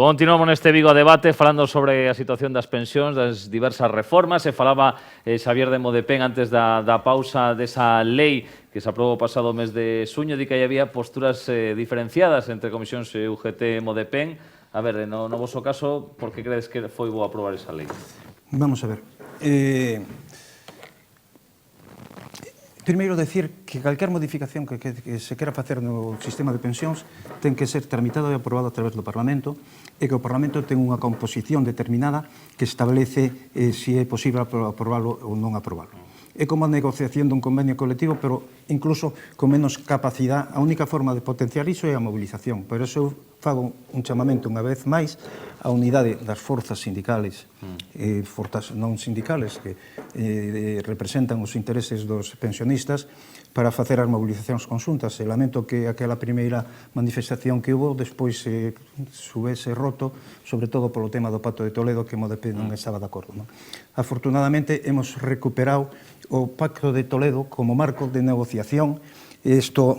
Continuamos neste Vigo a debate falando sobre a situación das pensións, das diversas reformas. Se falaba Xavier de Modepén antes da pausa desa lei que se aprobou o pasado mes de suño, di que aí había posturas diferenciadas entre comisións UGT e Modepén. A ver, no voso caso, por que credes que foi bo aprobar esa lei? Vamos a ver. Primeiro, decir que calquer modificación que se quera facer no sistema de pensións ten que ser tramitada e aprobada a través do Parlamento e que o Parlamento ten unha composición determinada que establece se é posible aprobalo ou non aprobalo. É como a negociación dun convenio colectivo, pero incluso con menos capacidade. A única forma de potenciar iso é a mobilización. Por eso eu fago un chamamento unha vez máis a unidade das forzas sindicales, forzas non sindicales que representan os intereses dos pensionistas para facer as mobilizacións conxuntas. E lamento que aquela primeira manifestación que hubo despois subese roto, sobre todo polo tema do Pacto de Toledo, que Modepén non estaba de acordo. Afortunadamente, hemos recuperado o Pacto de Toledo como marco de negociación. Isto,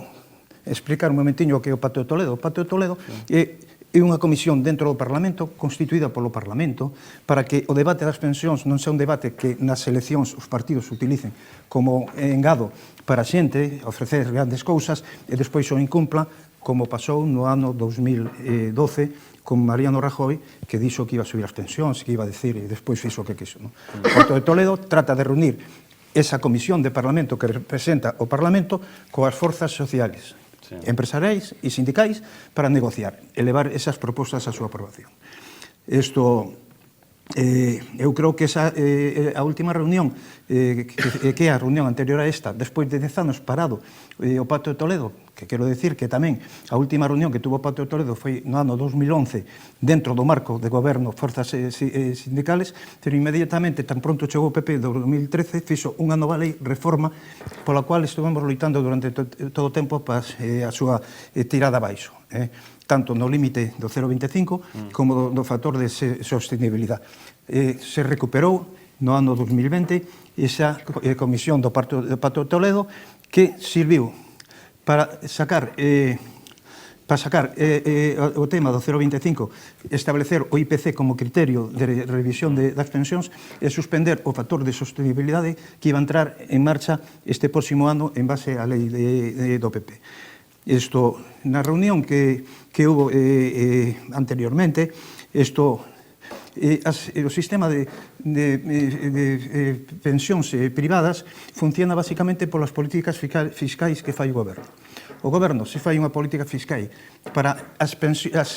explicar un momentiño o que é o Pacto de Toledo. O Pacto de Toledo é unha comisión dentro do Parlamento, constituída polo Parlamento, para que o debate das pensións non sea un debate que nas eleccións os partidos utilicen como engado para a xente, ofrecer grandes cousas, e despois o incumpla, como pasou no ano 2012, con Mariano Rajoy, que dixo que iba a subir as pensións, que iba a decir, e despois fixo o que quiso. O Pacto de Toledo trata de reunir esa comisión de Parlamento que representa o Parlamento coas forzas sociales, empresariais e sindicais, para negociar e levar esas propostas a súa aprobación. Isto, eu creo que esa a última reunión, que é a reunión anterior a esta, despois de 10 anos parado o Pacto de Toledo, que quero decir que tamén a última reunión que tuvo o Pacto de Toledo foi no ano 2011 dentro do marco de goberno forzas sindicales, pero inmediatamente, tan pronto chegou o PP do 2013, fixo unha nova lei, reforma, pola cual estivemos loitando durante todo o tempo para a súa tirada abaixo, tanto no límite do 0,25 como do factor de sostenibilidade. Se recuperou no ano 2020 esa comisión do Pacto de Toledo que serviu para sacar o tema do 0,25, establecer o IPC como criterio de revisión das pensións e suspender o factor de sostenibilidade que iba a entrar en marcha este próximo ano en base á lei do PP. Isto, na reunión que hubo anteriormente, o sistema de pensións privadas funciona basicamente polas políticas fiscais que fai o goberno. O goberno se fai unha política fiscal para os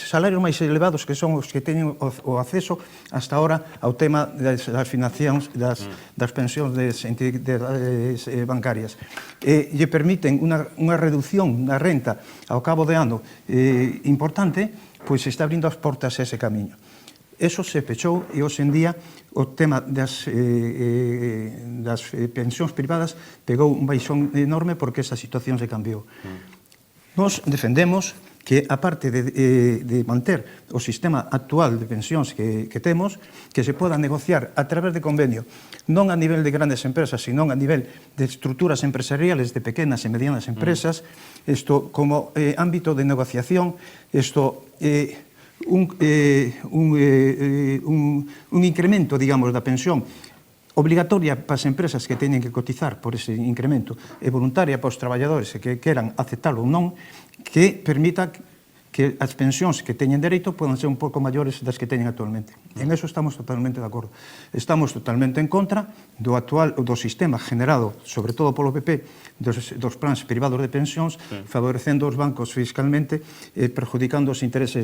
salarios máis elevados, que son os que teñen o acceso hasta ahora ao tema das financiacións das pensións das entidades bancarias. Lle permiten unha reducción na renta ao cabo de ano importante, pois se está abrindo as portas a ese camiño. Eso se pechou e hoxe en día o tema das pensións privadas pegou un baixón enorme porque esa situación se cambiou. Nos defendemos que, aparte de manter o sistema actual de pensións que temos, que se poda negociar a través de convenio, non a nivel de grandes empresas, sino a nivel de estruturas empresariales de pequenas e medianas empresas, isto como ámbito de negociación, isto un incremento, digamos, da pensión obligatoria para as empresas que teñen que cotizar por ese incremento e voluntaria para os traballadores que queran aceptalo ou non, que permita que as pensións que teñen dereito podan ser un pouco maiores das que teñen actualmente. En eso estamos totalmente de acordo. Estamos totalmente en contra do sistema generado, sobre todo polo PP, dos plans privados de pensións, favorecendo os bancos fiscalmente e perjudicando os intereses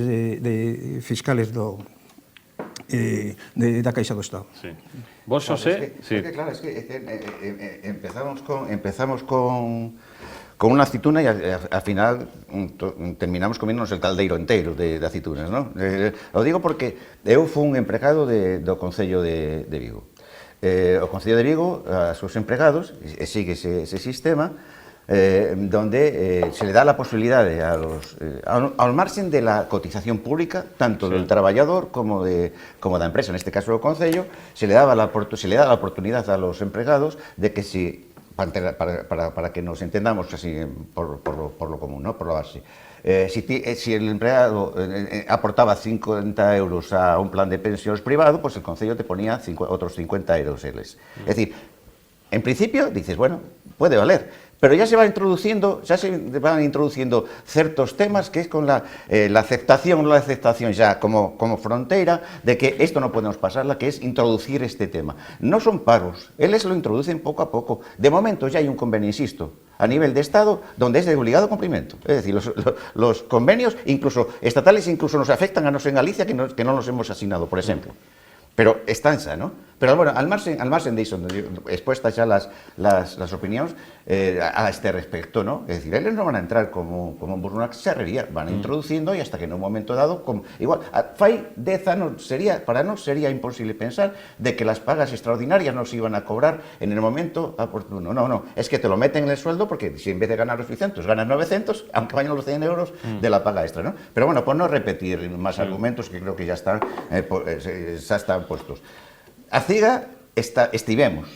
fiscales da Caixa do Estado. Vos, Xosé? Claro, es que empezamos con unha aceituna e al final terminamos comiéndonos el caldeiro inteiro de aceitunas, non? O digo porque eu fui un empregado do Concello de Vigo. O Concello de Vigo, a seus empregados, e sigue ese sistema, donde se le da la posibilidade ao marxen de la cotización pública, tanto del traballador como da empresa, neste caso do Concello, se le da la oportunidad a los empregados de que si para que nos entendamos así por lo común, ¿no? Por lo base. si el empleado aportaba 50 euros a un plan de pensións privado, pues el Concello te ponía otros 50 euros eles. Es decir, en principio dices, bueno, puede valer, pero ya se van introduciendo certos temas que es con la aceptación, no la aceptación ya como frontera de que esto no podemos pasarla, que es introducir este tema. No son pagos, eles lo introducen poco a poco. De momento ya hay un convenio, insisto, a nivel de Estado, donde es de obligado cumplimiento. Es decir, los convenios, incluso estatales, incluso nos afectan a nosotros en Galicia, que no los hemos asignado, por ejemplo. Pero están xa, ¿no? Pero, bueno, al margen de iso, expuestas xa las opinións a este respecto, ¿no? Es decir, eles non van a entrar como un burro na xerrería, van introducindo e hasta que en un momento dado, igual, fai 10 anos para nós sería imposible pensar de que las pagas extraordinarias nos iban a cobrar en el momento oportuno. No, es que te lo meten en el sueldo porque si en vez de ganar los 800 ganas 900, aunque vayan los 100 euros de la paga extra, ¿no? Pero bueno, por no repetir más argumentos que creo que ya están puestos. A CIGA estivemos,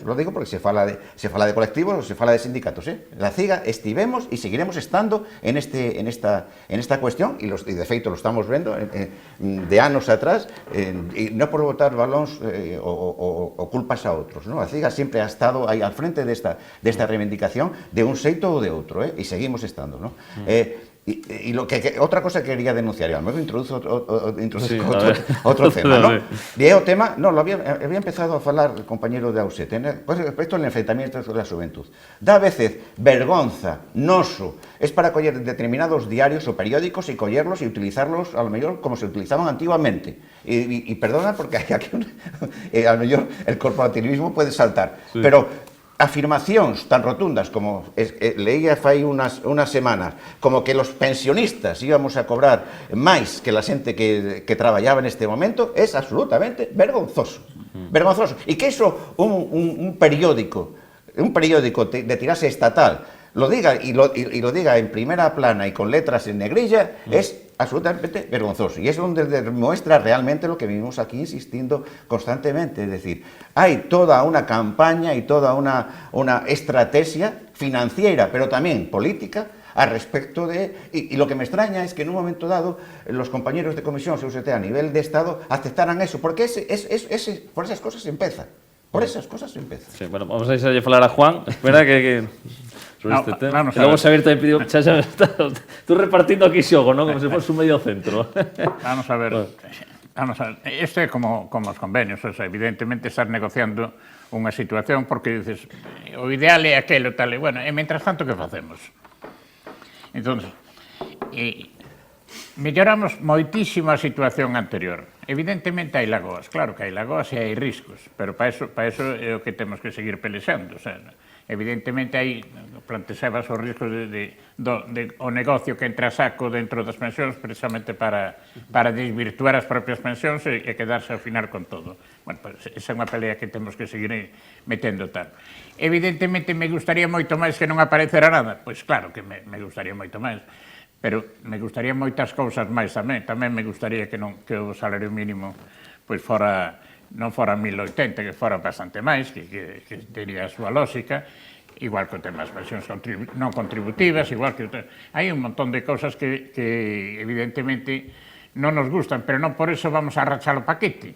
lo digo porque se fala de colectivos ou se fala de sindicatos, La CIGA estivemos e seguiremos estando en esta cuestión, e de feito lo estamos vendo de anos atrás, e non por botar balóns o culpas a outros, ¿no? A CIGA sempre ha estado aí al frente desta reivindicación de un xeito ou de outro, e seguimos estando, ¿no? Y otra cosa que quería denunciar, y a lo mejor introduzco otro tema, ¿no? Y o tema, no, había empezado a falar el compañero de Ausete, pues respecto al enfrentamiento de la juventud. Da a veces vergonza, noso, es para coller determinados diarios o periódicos y collerlos y utilizarlos, a lo mejor, como se utilizaban antiguamente. Y perdona, porque aquí a lo mejor el corporativismo puede saltar, sí. Pero afirmacións tan rotundas como leía fai unas semanas, como que los pensionistas íbamos a cobrar máis que la xente que traballaba neste momento, es absolutamente vergonzoso. Vergonzoso. E que iso un periódico de tirase estatal lo diga y lo diga en primera plana y con letras en negrilla, es absolutamente vergonzoso. Y es donde demuestra realmente lo que venimos aquí insistiendo constantemente. Es decir, hay toda una campaña y toda una estrategia financiera, pero también política, al respecto de... Y lo que me extraña es que en un momento dado los compañeros de comisión CUST a nivel de Estado aceptaran eso, porque por esas cosas se empieza. Por esas cosas se empieza. Sí, bueno, vamos a irse a hablar a Juan, ¿verdad? Sobre este tema. Vamos y luego Xavier tamén pediu... Tú repartindo aquí xogo, ¿no? Como se fose un medio centro. Vamos a ver. Isto é como os convenios. O sea, evidentemente estás negociando unha situación porque dices, o ideal é aquelo, tal, e bueno, e mentras tanto, que facemos? Entón, melloramos moitísimo a situación anterior. Evidentemente hai lagoas, claro que hai lagoas e hai riscos, pero para eso é o que temos que seguir pelexando. O sea, evidentemente hai, plantexabas os riscos o negocio que entra a saco dentro das pensións precisamente para desvirtuar as propias pensións e quedarse ao final con todo. Bueno, pues esa é unha pelea que temos que seguir metendo tal. Evidentemente me gustaría moito máis que non aparecera nada, pois claro que me gustaría moito máis, pero me gustaría moitas cousas máis tamén. Tamén me gustaría que o salario mínimo pois non fora 1080, que fora bastante máis, que teria a súa lógica, igual que o tema das pensións non contributivas, igual que... Hai un montón de cousas que evidentemente non nos gustan, pero non por eso vamos a rachar o paquete.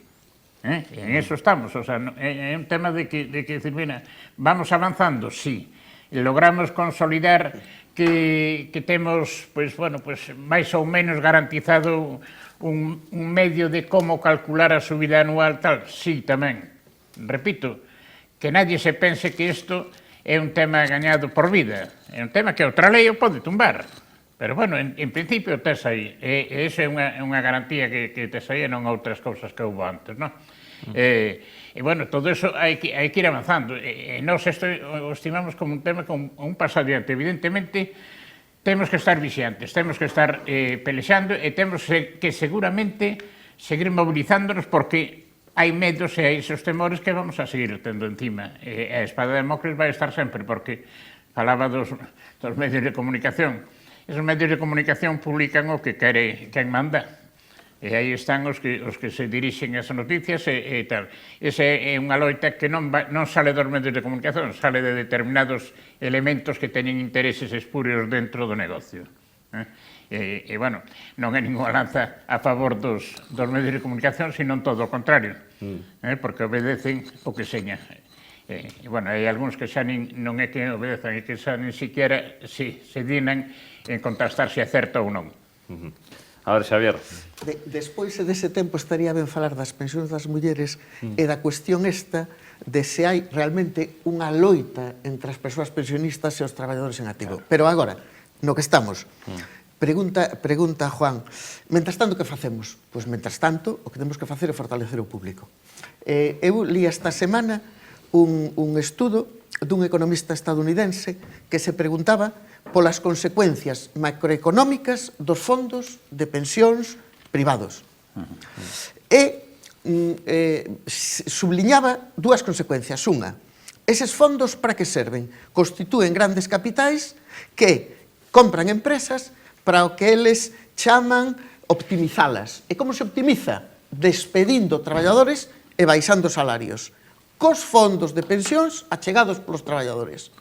En eso estamos, o sea, é un tema de que decir, mira, vamos avanzando, sí, logramos consolidar que temos, pois, bueno, pois, máis ou menos garantizado un medio de como calcular a subida anual, tal, sí, tamén. Repito, que nadie se pense que isto é un tema gañado por vida, é un tema que outra lei o pode tumbar. Pero, bueno, en principio tes aí, e iso é unha garantía que tes aí e non outras cousas que houve antes, non? E, bueno, todo eso hai que ir avanzando. E nós isto o estimamos como un tema con un paso adiante. Evidentemente, temos que estar vixiantes, temos que estar pelexando e temos que seguramente seguir mobilizándonos porque hai medos e hai esos temores que vamos a seguir tendo encima. E a espada de Damocles vai estar sempre porque falaba dos medios de comunicación. Esos medios de comunicación publican o que quere quen manda. E aí están os que se dirixen as noticias e tal. Esa é unha loita que non sale dos medios de comunicación, sale de determinados elementos que teñen intereses espurios dentro do negocio. E, bueno, non é ninguna lanza a favor dos medios de comunicación, sino todo o contrario, porque obedecen o que seña. E, bueno, hai algúns que xa non é que obedezan, é que xa nin siquiera se dignan en contrastar se é certo ou non. A ver, Xavier. Despois dese tempo estaría ben falar das pensións das mulleres e da cuestión esta de se hai realmente unha loita entre as persoas pensionistas e os traballadores en activo. Pero agora, no que estamos, pregunta Juan, mentras tanto que facemos? Pois mentras tanto o que temos que facer é fortalecer o público. Eu li esta semana un estudo dun economista estadounidense que se preguntaba polas consecuencias macroeconómicas dos fondos de pensións privados. E subliñaba dúas consecuencias. Unha, eses fondos para que serven? Constitúen grandes capitais que compran empresas para o que eles chaman optimizalas. E como se optimiza? Despedindo traballadores e baixando salarios. Cos fondos de pensións achegados polos traballadores.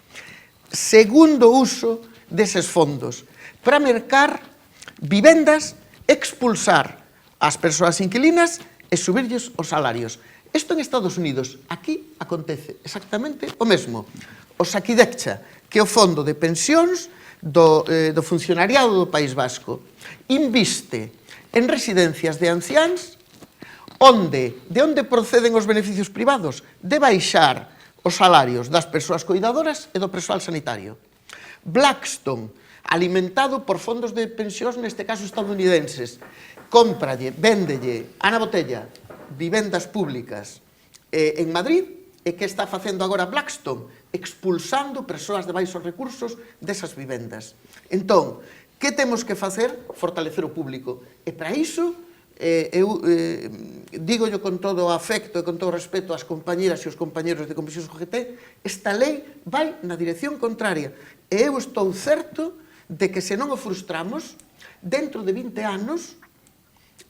Segundo uso deses fondos, para mercar vivendas, expulsar as persoas inquilinas e subirlles os salarios. Isto en Estados Unidos. Aquí acontece exactamente o mesmo. O Sakidecha, que é o fondo de pensións do funcionariado do País Vasco, inviste en residencias de anciáns de onde proceden os beneficios privados? De baixar os salarios das persoas cuidadoras e do persoal sanitario. Blackstone, alimentado por fondos de pensións, neste caso estadounidenses, cómpralle, véndelle a na botella vivendas públicas en Madrid. E que está facendo agora Blackstone? Expulsando persoas de baixos recursos desas vivendas. Entón, que temos que facer? Fortalecer o público. E para iso, eu digo con todo o afecto e con todo o respeto ás compañeras e os compañeros de Comisións OGT, esta lei vai na dirección contraria. E eu estou certo de que se non o frustramos, dentro de 20 anos,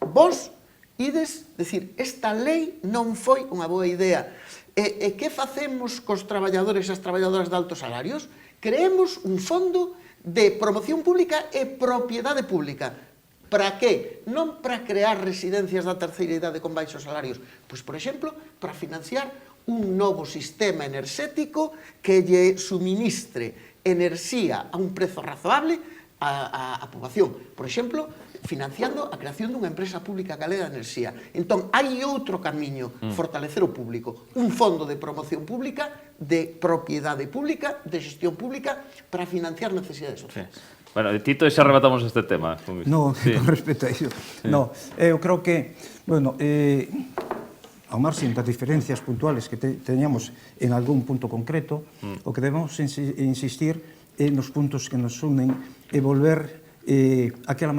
vos ides decir, esta lei non foi unha boa idea. E que facemos cos traballadores e as traballadoras de altos salarios? Creemos un fondo de promoción pública e propiedade pública. Para que? Non para crear residencias da terceira idade con baixos salarios. Pois, por exemplo, para financiar un novo sistema enerxético que lle suministre enerxía a un prezo razoable á poboación. Por exemplo, financiando a creación dunha empresa pública galega de enerxía. Entón, hai outro camiño, fortalecer o público. Un fondo de promoción pública, de propiedade pública, de xestión pública, para financiar necesidades sociais. Bueno, Tito, xa rebatamos este tema. No, sí. Con respecto a iso. Sí. No, eu creo que, bueno, ao marxen das diferencias puntuales que teñamos en algún punto concreto, o que debemos insistir é nos puntos que nos unen e volver aquela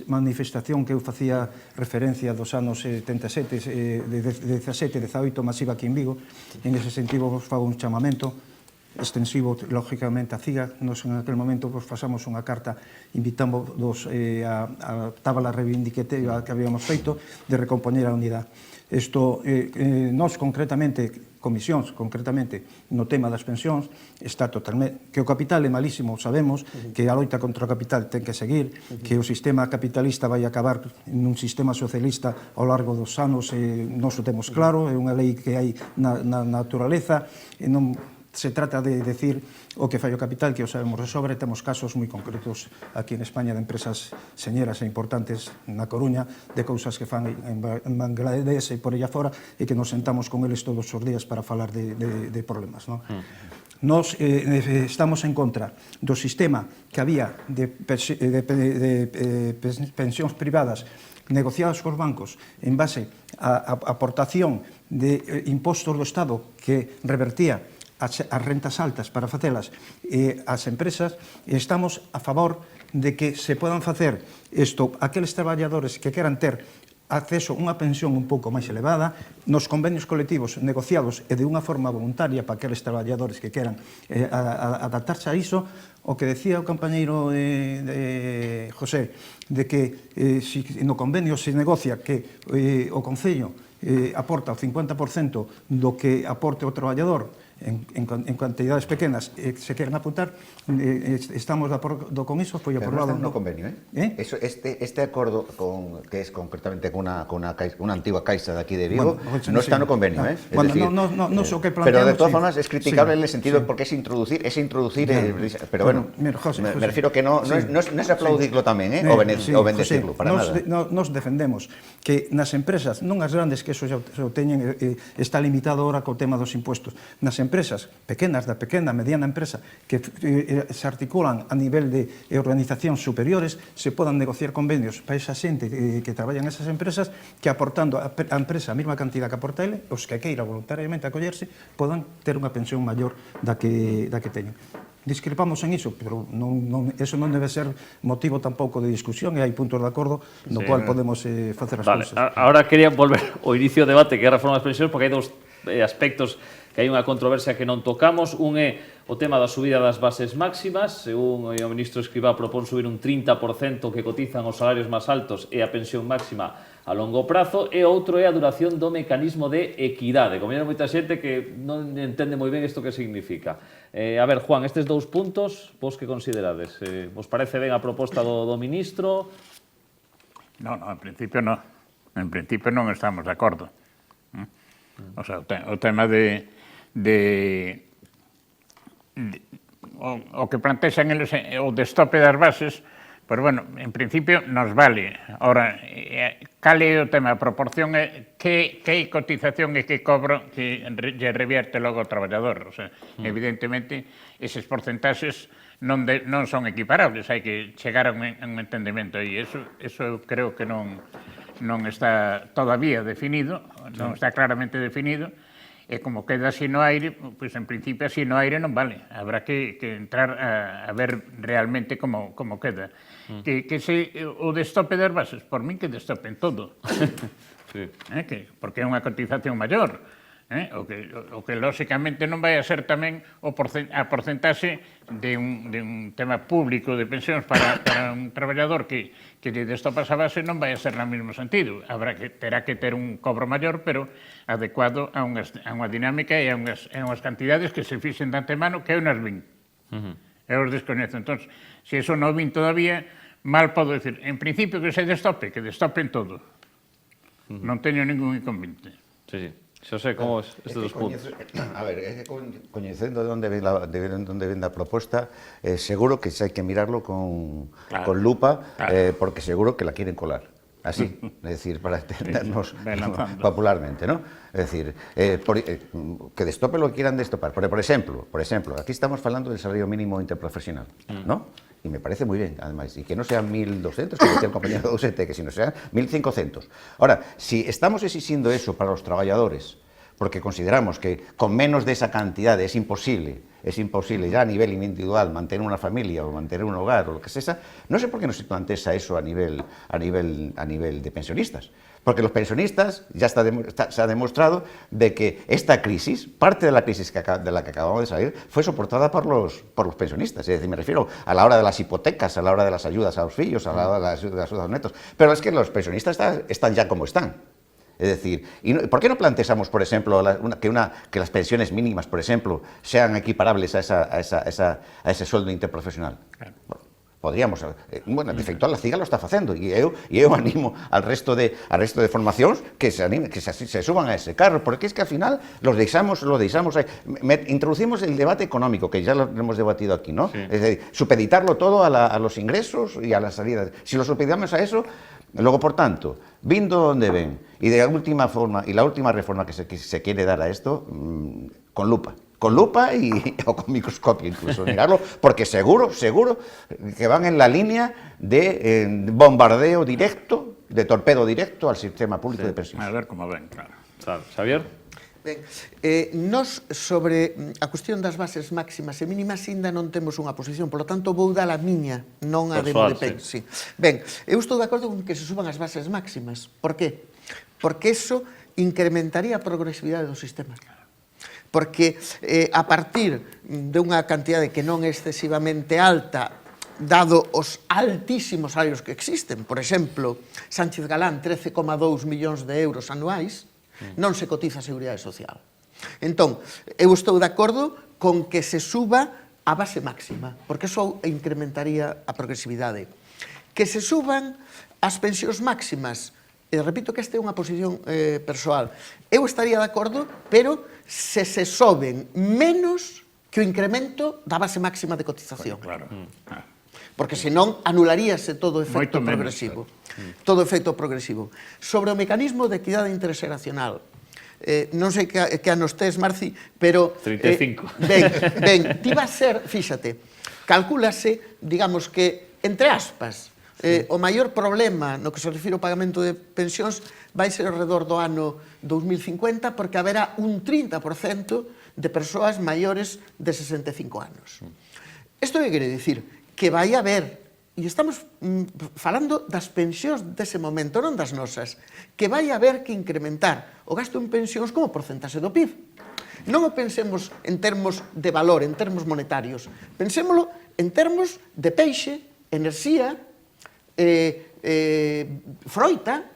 manifestación que eu facía referencia dos anos 77, de 17, 18, masiva aquí en Vigo. En ese sentido vos fago un chamamento extensivo, lógicamente, a CIGA. Nos en aquel momento vos pasamos unha carta invitamos a tábala reivindicativa que habíamos feito de recompoñer a unidade. Isto, nós concretamente, comisións, concretamente, no tema das pensións, está totalmente... Que o capital é malísimo, sabemos, que a loita contra o capital ten que seguir, que o sistema capitalista vai acabar nun sistema socialista ao largo dos anos, nós o temos claro, é unha lei que hai na naturaleza, e non se trata de decir o que fai o capital, que o sabemos de sobre. Temos casos moi concretos aquí en España de empresas señeras e importantes na Coruña, de cousas que fan en Bangladesh e por ella fora, e que nos sentamos con eles todos os días para falar de problemas. Nos estamos en contra do sistema que había de pensións privadas negociadas cos bancos en base a aportación de impostos do Estado que revertía as rentas altas para facelas as empresas, e estamos a favor de que se podan facer isto aqueles traballadores que queran ter acceso a unha pensión un pouco máis elevada nos convenios colectivos negociados e de unha forma voluntaria para aqueles traballadores que queran adaptarse a iso. O que decía o compañeiro José, de que no convenio se negocia que o Concello aporta o 50% do que aporte o traballador en cantidades pequenas se queren apuntar, estamos de acordo con iso, foi Pero aprobado no está no convenio, Eso, este acordo que es concretamente con una antigua caixa de aquí de Vigo, no está no convenio, Es decir, no so que pero de planteamos, todas sí. formas es criticable Sí, en el sentido sí. porque es introducir, pero bueno, mira, José, me refiero que no es aplaudirlo tamén, o bendecirlo, para nada. Nos defendemos que nas empresas, non as grandes, que eso xa o teñen, está limitado ahora co tema dos impuestos, nas empresas pequenas, da pequena, mediana empresa, que se articulan a nivel de organizacións superiores, se podan negociar convenios para esa xente que traballa nesas empresas, que aportando a empresa a mesma cantidad que aporta ele, os que queira voluntariamente acollerse, podan ter unha pensión maior da que teñen. Discrepamos en iso, pero eso non debe ser motivo tampouco de discusión, e hai puntos de acordo no cual podemos facer as cousas. Ahora quería volver ao inicio do debate, que é a reforma das pensións, porque hai dous aspectos que hai unha controversia que non tocamos. Un é o tema da subida das bases máximas, según o ministro Escrivá propón subir un 30% que cotizan os salarios máis altos e a pensión máxima a longo prazo, e outro é a duración do mecanismo de equidade. Como hai moita xente que non entende moi ben isto que significa. A ver, Juan, estes dous puntos, vos que considerades? Vos parece ben a proposta do ministro? No, en principio non. En principio non estamos de acordo. O sea, o tema o que plantexan eles o destope das bases, pero bueno, en principio nos vale. Ora, cal é o tema? A proporción é que cotización e que cobro que lle revierte logo o traballador. O sea, evidentemente, eses porcentaxes non son equiparables, hai que chegar a un entendemento aí. Eso creo que non está todavía definido, non está claramente definido, e como queda así no aire, pois en principio así no aire non vale. Habrá que entrar a ver realmente como queda. Que se o destope das bases, por min que destopen todo. Sí. Porque é unha cotización maior. O que lóxicamente non vai a ser tamén a porcentaxe de un tema público de pensións para un traballador que lle destopas a base non vai a ser no mesmo sentido. Terá que ter un cobro maior, pero adecuado a unha dinámica e a unhas cantidades que se fixen de antemano, que eu nas vin. Eu os descoñezo. Entón, se iso non vin todavía, mal podo dicir, en principio que se destope, que destopen todo. Non teño ningún inconveniente. Sí. Xosé, como es estes dos puntos? A ver, é que coñecendo de onde ven a proposta, seguro que hai que mirarlo con lupa, porque seguro que la quieren colar. Así, es decir, para entendernos popularmente, ¿no? Es decir, que destope lo que quieran destopar. Por ejemplo, aquí estamos hablando del salario mínimo interprofesional, ¿no? Y me parece muy bien, además, y que no sean 1.200, como decía el compañero Docete, que sino sean 1.500. Ahora, si estamos exigiendo eso para los trabajadores, porque consideramos que con menos de esa cantidad es imposible ya a nivel individual mantener una familia o mantener un hogar o lo que sea, no sé por qué no se plantea eso a nivel de pensionistas. Porque los pensionistas ya se ha demostrado de que esta crisis, parte de la crisis de la que acabamos de salir, fue soportada por los pensionistas. Es decir, me refiero a la hora de las hipotecas, a la hora de las ayudas a los hijos, a la hora de las ayudas a los netos. Pero es que los pensionistas están ya como están. Es decir, ¿por qué no planteamos, por ejemplo, que las pensiones mínimas, por ejemplo, sean equiparables a ese sueldo interprofesional? Claro. Podríamos, bueno, de feito a la CIGA lo está facendo, e eu animo al resto de formacións que se suban a ese carro, porque es que al final lo deixamos aí. Introducimos el debate económico, que ya lo hemos debatido aquí, ¿no? Sí. Es decir, supeditarlo todo a los ingresos y a las salidas. Si lo supeditamos a eso, luego, por tanto, viendo donde ven, y de la última reforma que se quiere dar a esto, con lupa o con microscopio incluso, mirarlo, porque seguro que van en la línea de bombardeo directo, de torpedo directo al sistema público de pensiones. A ver como ven, claro. Xavier? Ben, nos sobre a cuestión das bases máximas e mínimas ainda non temos unha posición, polo tanto vou dar a miña, non a de Modepen. Sí. Ben, eu estou de acordo con que se suban as bases máximas. Por qué? Porque eso incrementaría a progresividade do sistema. Porque a partir de unha cantidade que non é excesivamente alta, dado os altísimos salarios que existen, por exemplo, Sánchez Galán, 13,2 millóns de euros anuais, non se cotiza a Seguridade Social. Entón, eu estou de acordo con que se suba a base máxima, porque eso incrementaría a progresividade. Que se suban as pensións máximas, e repito que esta é unha posición persoal, eu estaría de acordo, pero se soben menos que o incremento da base máxima de cotización. Claro. Porque senón anularíase todo o efecto Moito menos, progresivo. Todo o efecto progresivo. Sobre o mecanismo de equidade interxeracional, non sei que anos tes, Marci, pero... 35. Ben, ti va a ser, fíxate, calcúlase, digamos que, entre aspas, o maior problema no que se refire ao pagamento de pensións vai ser alrededor do ano 2050 porque haberá un 30% de persoas maiores de 65 anos. Isto que quere dicir? Que vai haber, e estamos falando das pensións dese momento, non das nosas, que vai haber que incrementar o gasto en pensións como porcentaxe do PIB. Non o pensemos en termos de valor, en termos monetarios. Pensémolo en termos de peixe, enerxía, froita.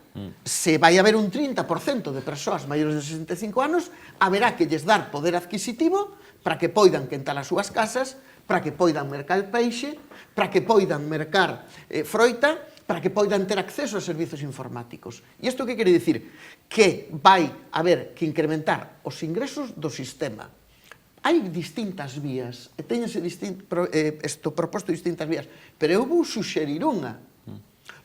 Se vai haber un 30% de persoas maiores de 65 anos, haberá que lles dar poder adquisitivo para que poidan quentar as súas casas, para que poidan mercar peixe, para que poidan mercar froita, para que poidan ter acceso a servizos informáticos. E isto que quere dicir? Que vai haber que incrementar os ingresos do sistema. Hai distintas vías, e teñense proposto distintas vías, pero eu vou suxerir unha.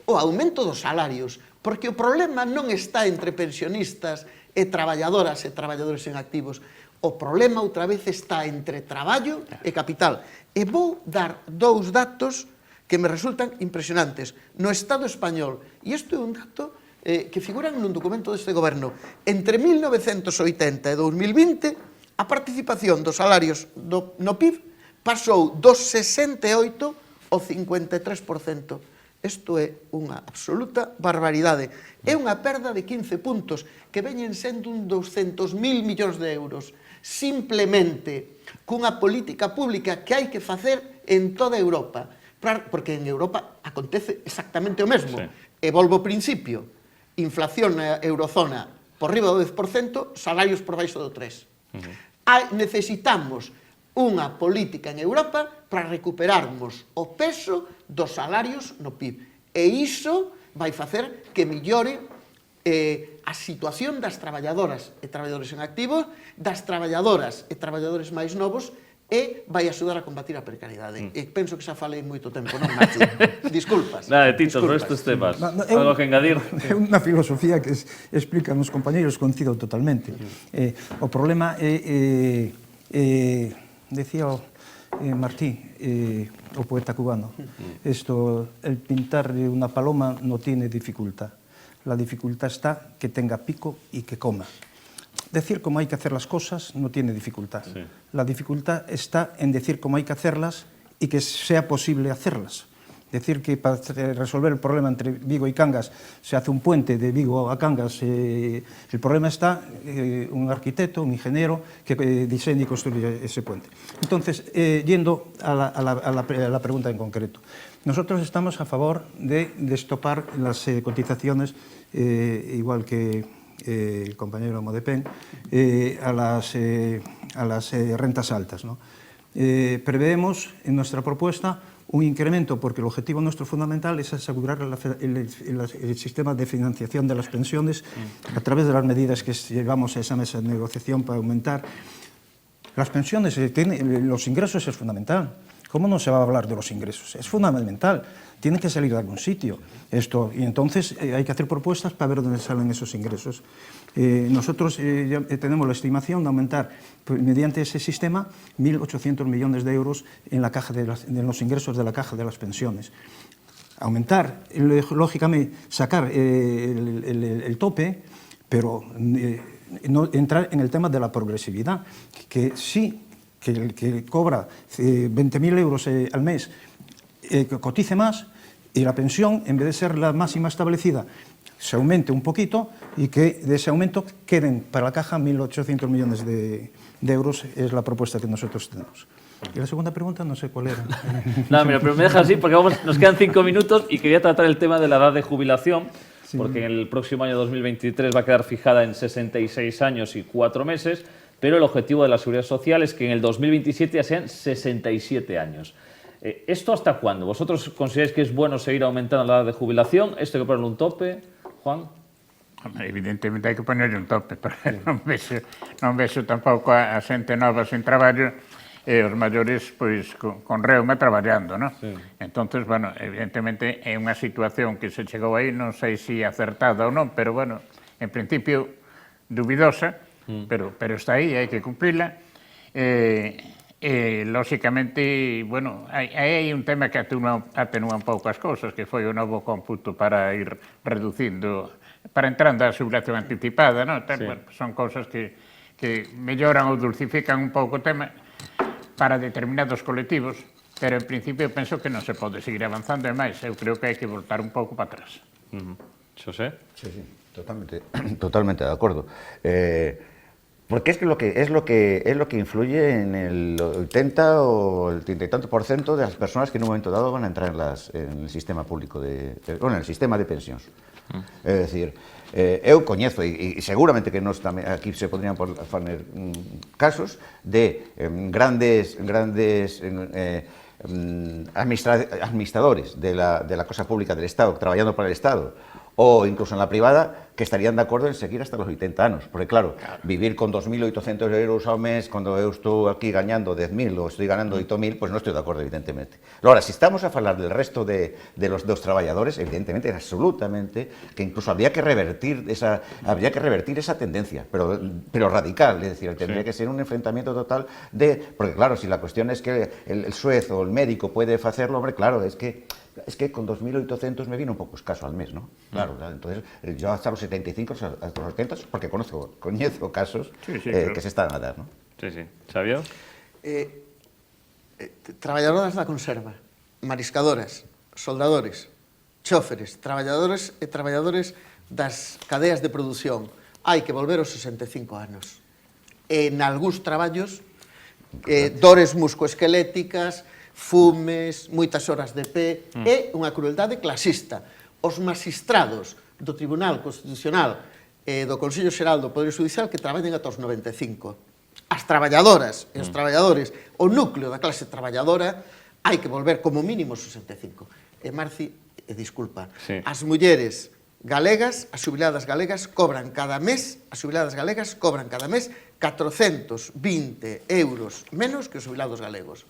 O aumento dos salarios, porque o problema non está entre pensionistas e traballadores en activos. O problema outra vez está entre traballo e capital. E vou dar dous datos que me resultan impresionantes. No Estado español, e isto é un dato que figuran nun documento deste goberno, entre 1980 e 2020, a participación dos salarios no PIB pasou do 68 ao 53%. Isto é unha absoluta barbaridade. É unha perda de 15 puntos que veñen sendo un 200.000 millóns de euros. Simplemente cunha política pública que hai que facer en toda Europa. Porque en Europa acontece exactamente o mesmo. E volvo ao principio. Inflación na eurozona por riba do 10%, salarios por baixo do 3%. Necesitamos unha política en Europa para recuperarmos o peso dos salarios no PIB. E iso vai facer que millore a situación das traballadoras e traballadores en activo, das traballadoras e traballadores máis novos, e vai axudar a combatir a precariedade. E penso que xa falei moito tempo, non, Marci? Disculpas. Nada, Tito, sobre estes temas. Algo que engadir? É unha filosofía que explican os compañeros, coincido totalmente. O problema é... Decía Martí, o poeta cubano, el pintar una paloma no tiene dificultad. La dificultad está que tenga pico y que coma. Decir cómo hay que hacer las cosas no tiene dificultad. Sí. La dificultad está en decir cómo hay que hacerlas y que sea posible hacerlas. Decir que para resolver el problema entre Vigo y Cangas se hace un puente de Vigo a Cangas, el problema está un arquitecto, un ingeniero que diseñe y construye ese puente. Entonces, yendo a la pregunta en concreto, nosotros estamos a favor de estopar las cotizaciones, igual que el compañero Modepén, a las rentas altas, ¿no? Preveemos en nuestra propuesta un incremento, porque el objetivo nuestro fundamental es asegurar el sistema de financiación de las pensiones a través de las medidas que llevamos a esa mesa de negociación para aumentar las pensiones. Los ingresos es fundamental. ¿Cómo no se va a hablar de los ingresos? Es fundamental. Tienen que salir de algún sitio esto, y entonces hay que hacer propuestas para ver dónde salen esos ingresos. Nosotros ya tenemos la estimación de aumentar, mediante ese sistema, 1.800 millones de euros en los ingresos de la caja de las pensiones. Aumentar, lógicamente, sacar el tope, pero no entrar en el tema de la progresividad, que sí, que el que cobra 20.000 euros al mes cotice más, y la pensión, en vez de ser la máxima establecida, se aumente un poquito, y que de ese aumento queden para la caja 1.800 millones de euros, es la propuesta que nosotros tenemos. Y la segunda pregunta no sé cuál era. No, mira, pero me dejas así porque nos quedan 5 minutos y quería tratar el tema de la edad de jubilación, porque en el próximo año 2023 va a quedar fijada en 66 años y 4 meses, pero el objetivo de la Seguridad Social es que en el 2027 ya sean 67 años. ¿Esto hasta cuándo? ¿Vosotros consideráis que es bueno seguir aumentando la edad de jubilación? ¿Esto hay que ponerle un tope, Juan? Evidentemente hai que ponerle un tope, porque non vexo tampouco a xente nova sin traballo e os maiores pois con reuma traballando, non? Sí. Entonces, bueno, evidentemente é unha situación que se chegou aí, non sei se acertada ou non, pero bueno, en principio dubidosa, pero está aí, hai que cumprila. Lóxicamente, bueno, hai un tema que atenúa un pouco as cousas, que foi o novo cómputo para ir reducindo, para entrando a xubilación anticipada, non? Bueno, son cousas que melloran ou dulcifican un pouco o tema para determinados colectivos, pero en principio penso que non se pode seguir avanzando, e máis, eu creo que hai que voltar un pouco para atrás. Xosé? Sí, totalmente de acuerdo. Porque es lo que influye en el 80 o el 30 y tanto por ciento de las personas que en un momento dado van a entrar en el sistema público, en el sistema de pensións. É dicir, eu coñezo, e seguramente que nós tamén aquí se podrían fazer casos de grandes administradores de la cosa pública del Estado, traballando para el Estado, o incluso en la privada, que estarían de acordo en seguir hasta los 80 anos. Porque claro, vivir con 2.800 euros ao mes, cando eu estou aquí gañando 10.000 ou estou ganando 8.000, pues non estou de acordo, evidentemente. Ahora, si estamos a falar del resto de los traballadores, evidentemente, absolutamente, que incluso habría que revertir esa tendencia, pero radical, es decir, tendría que ser un enfrentamiento total porque claro, si la cuestión es que el juez o el médico puede hacerlo, hombre, claro, es que con 2.800 me viene un poco escaso al mes, ¿no? Claro, entonces yo hasta los 75, hasta los 80, porque conozco casos claro, que se están a dar, ¿no? Sí. ¿Xavier? Traballadoras da conserva, mariscadoras, soldadores, chóferes, traballadores e traballadores das cadeas de produción. Hai que volver aos 65 anos. En algúns traballos, dores muscoesqueléticas, fumes, moitas horas de pé, é unha crueldade clasista. Os magistrados do Tribunal Constitucional e do Consello Xeral do Poder Judicial que traballen ata os 95. As traballadoras e os traballadores, o núcleo da clase traballadora, hai que volver como mínimo aos 65. E Marci, disculpa, as mulleres galegas, as xubiladas galegas, cobran cada mes 420 euros menos que os xubilados galegos.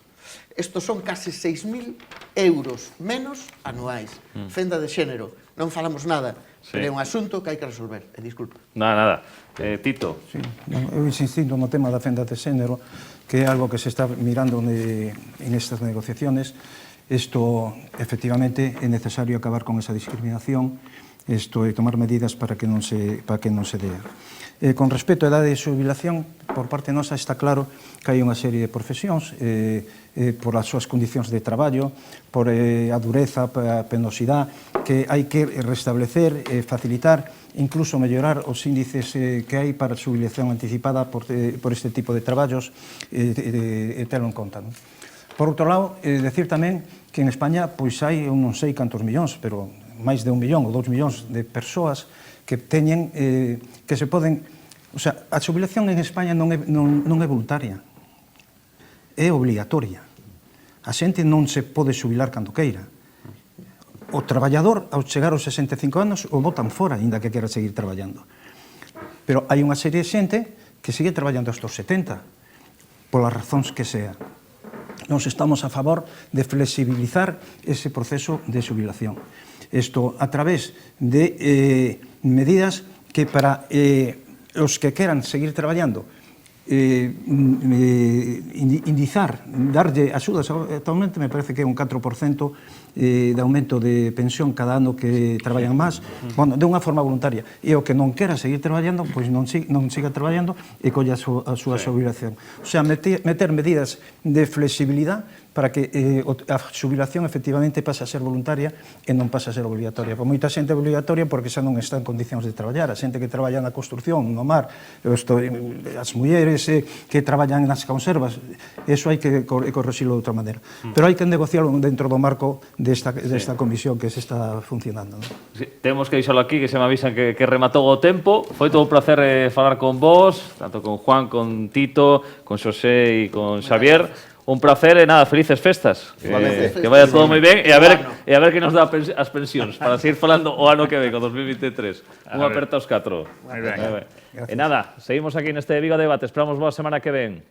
Estos son case 6.000 euros menos anuais. Fenda de xénero, non falamos nada, pero é un asunto que hai que resolver. Disculpa. Nada. Tito. Sí, eu insistindo no tema da fenda de xénero, que é algo que se está mirando en estas negociaciones. Isto, efectivamente, é necesario acabar con esa discriminación e tomar medidas para que non se dea. Con respecto á idade de xubilación, por parte nosa está claro que hai unha serie de profesións por as súas condicións de traballo, por a dureza, a penosidade, que hai que restablecer, facilitar, incluso mellorar os índices que hai para a xubilación anticipada por este tipo de traballos e telo en conta. Por outro lado, decir tamén que en España pois hai non sei cantos millóns, pero máis de 1 millón ou 2 millóns de persoas que teñen, que se poden... O sea, a xubilación en España non é voluntaria, é obligatoria. A xente non se pode xubilar cando queira. O traballador, ao chegar aos 65 anos, o botan fora, ainda que quera seguir traballando. Pero hai unha serie de xente que sigue traballando hasta os 70, polas razóns que sea. Nos estamos a favor de flexibilizar ese proceso de xubilación. Isto a través de medidas que para os que queran seguir traballando, indizar, darlle axudas. Actualmente me parece que é un 4% de aumento de pensión cada ano que traballan máis, bueno, de unha forma voluntaria. E o que non quera seguir traballando, pois non siga traballando e colla a súa xubilación. O sea, meter medidas de flexibilidade para que a xubilación efectivamente pase a ser voluntaria e non pase a ser obligatoria. Por moita xente é obligatoria porque xa non está en condicións de traballar. A xente que traballa na construcción, no mar, as mulleres que traballan nas conservas, eso hai que corregirlo de outra maneira. Pero hai que negociarlo dentro do marco de desta comisión que se está funcionando. ¿no? Sí, temos que deixalo aquí, que se me avisan que rematou o tempo. Foi todo un placer falar con vos, tanto con Juan, con Tito, con Xosé e con Xavier. Un placer e nada, felices festas. Que vaya todo moi ben e a ver que nos dá as pensións para seguir falando o ano que ven, o 2023. Unha aperta aos 4. Moi ben. E nada, seguimos aquí neste Vigo Debate. Esperamos boa semana que ven.